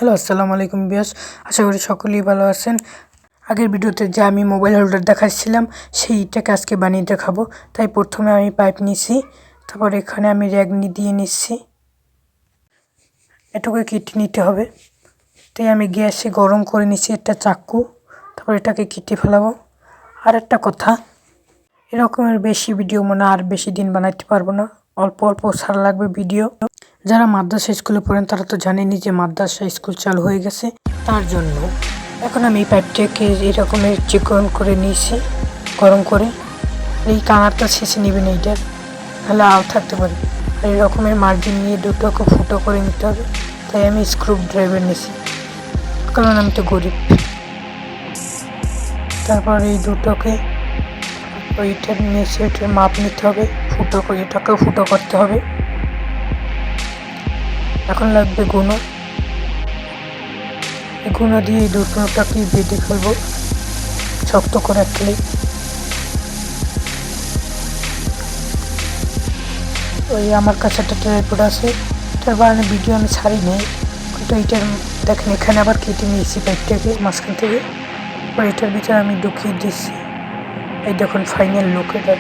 Hello, আসসালামু আলাইকুম viewers. আশা করি সকলেই ভালো আছেন। আগের ভিডিওতে যে আমি মোবাইল হোল্ডার দেখাচ্ছিলাম সেইটাকে আজকে বানিয়ে দেখাবো। তাই প্রথমে আমি পাইপ নিছি, তারপর এখানে আমি র্যাগ দিয়ে নিচ্ছি। এটুকু কেটে নিতে হবে। তাই আমি গ্যাসে গরম করে নিচ্ছি একটা চাকু, তারপর এটাকে কেটে ফেলাবো। আর একটা কথা, এরকমের বেশি ভিডিও আর বেশি দিন বানাইতে পারবো না, অল্প অল্প ছাড়া লাগবে ভিডিও। যারা মাদ্রাসা স্কুলে পড়েন তারা তো জানেনই যে মাদ্রাসা স্কুল চালু হয়ে গেছে, তার জন্য এখন আমি এই পাইপটাকে এরকমের চিকন করে নিয়েছি গরম করে। এই কানারটা শেষে নেবেন এইটার, তাহলে আল থাকতে পারে। আর এই রকমের মার্জিন নিয়ে দুটোকে ফুটো করে নিতে হবে। তাই আমি স্ক্রু ড্রাইভার নিয়েছি, কারণ আমি তো গরিব। তারপর এই দুটোকে ওইটার নিচে এটার মাপ নিতে হবে, ফুটো করে এটাকেও ফুটো করতে হবে। এখন লাগবে গুঁড়ো। এই গুঁড়ো দিয়ে এই দুটোটাকে বেঁধে ফেলবো শক্ত করে রাখলে। ওই আমার কাছে একটা ট্রাইপড আছে, এটার বানানো ভিডিও আমি ছাড়ি নেই, কিন্তু এইটার দেখেন এখানে আবার কেটে নিয়েছি পাইপটাকে মাঝখান থেকে। এটার ভিতরে আমি ঢুকিয়ে দিচ্ছি। এই দেখুন ফাইনাল লুক এটার।